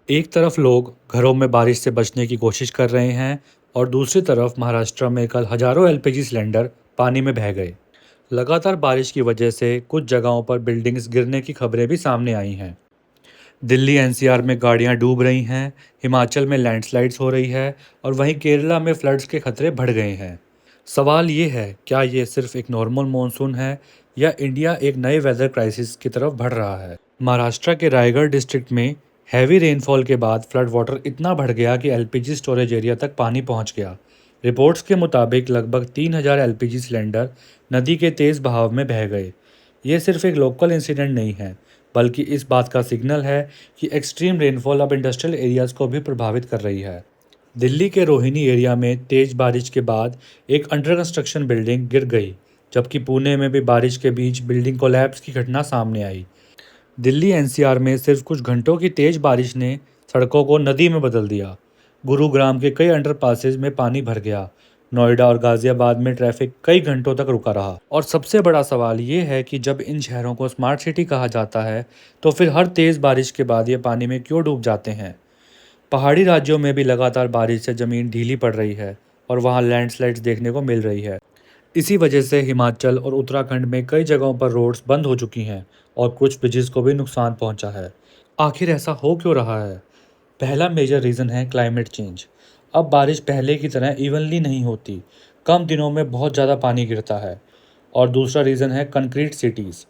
एक तरफ लोग घरों में बारिश से बचने की कोशिश कर रहे हैं और दूसरी तरफ महाराष्ट्र में कल हजारों एलपीजी सिलेंडर पानी में बह गए। लगातार बारिश की वजह से कुछ जगहों पर बिल्डिंग्स गिरने की खबरें भी सामने आई हैं। दिल्ली एनसीआर में गाड़ियां डूब रही हैं, हिमाचल में लैंडस्लाइड्स हो रही है और वहीं केरला में फ्लड्स के खतरे बढ़ गए हैं। सवाल ये है, क्या ये सिर्फ एक नॉर्मल मॉनसून है या इंडिया एक नए वेदर क्राइसिस की तरफ बढ़ रहा है। महाराष्ट्र के रायगढ़ डिस्ट्रिक्ट में हैवी रेनफॉल के बाद फ्लड वाटर इतना बढ़ गया कि एलपीजी स्टोरेज एरिया तक पानी पहुंच गया। रिपोर्ट्स के मुताबिक लगभग 3,000 एलपीजी सिलेंडर नदी के तेज बहाव में बह गए। ये सिर्फ एक लोकल इंसिडेंट नहीं है, बल्कि इस बात का सिग्नल है कि एक्सट्रीम रेनफॉल अब इंडस्ट्रियल एरियाज को भी प्रभावित कर रही है। दिल्ली के रोहिणी एरिया में तेज बारिश के बाद एक अंडर कंस्ट्रक्शन बिल्डिंग गिर गई, जबकि पुणे में भी बारिश के बीच बिल्डिंग कोलैप्स की घटना सामने आई। दिल्ली एनसीआर में सिर्फ कुछ घंटों की तेज बारिश ने सड़कों को नदी में बदल दिया। गुरुग्राम के कई अंडरपासेज में पानी भर गया। नोएडा और गाजियाबाद में ट्रैफिक कई घंटों तक रुका रहा। और सबसे बड़ा सवाल ये है कि जब इन शहरों को स्मार्ट सिटी कहा जाता है, तो फिर हर तेज बारिश के बाद ये पानी में क्यों डूब जाते हैं। पहाड़ी राज्यों में भी लगातार बारिश से ज़मीन ढीली पड़ रही है और वहाँ लैंडस्लाइड्स देखने को मिल रही है। इसी वजह से हिमाचल और उत्तराखंड में कई जगहों पर रोड्स बंद हो चुकी हैं और कुछ ब्रिजेस को भी नुकसान पहुंचा है। आखिर ऐसा हो क्यों रहा है? पहला मेजर रीज़न है क्लाइमेट चेंज। अब बारिश पहले की तरह इवनली नहीं होती, कम दिनों में बहुत ज़्यादा पानी गिरता है। और दूसरा रीज़न है कंक्रीट सिटीज़।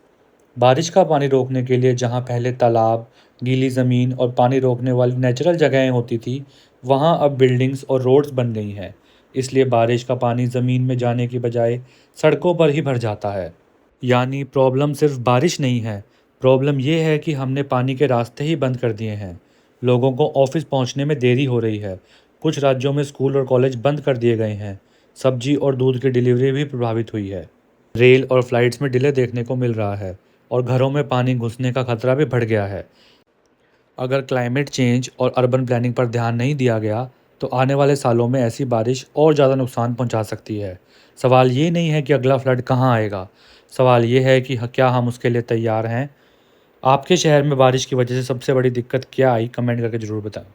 बारिश का पानी रोकने के लिए जहाँ पहले तालाब, गीली ज़मीन और पानी रोकने वाली नेचुरल जगहें होती थी, वहाँ अब बिल्डिंग्स और रोड्स बन गई हैं। इसलिए बारिश का पानी ज़मीन में जाने की बजाय सड़कों पर ही भर जाता है। यानी प्रॉब्लम सिर्फ बारिश नहीं है, प्रॉब्लम ये है कि हमने पानी के रास्ते ही बंद कर दिए हैं। लोगों को ऑफिस पहुंचने में देरी हो रही है। कुछ राज्यों में स्कूल और कॉलेज बंद कर दिए गए हैं। सब्जी और दूध की डिलीवरी भी प्रभावित हुई है। रेल और फ्लाइट्स में डिले देखने को मिल रहा है और घरों में पानी घुसने का खतरा भी बढ़ गया है। अगर क्लाइमेट चेंज और अर्बन प्लानिंग पर ध्यान नहीं दिया गया, तो आने वाले सालों में ऐसी बारिश और ज़्यादा नुकसान पहुंचा सकती है। सवाल ये नहीं है कि अगला फ्लड कहाँ आएगा, सवाल ये है कि क्या हम उसके लिए तैयार हैं। आपके शहर में बारिश की वजह से सबसे बड़ी दिक्कत क्या आई, कमेंट करके ज़रूर बताएं।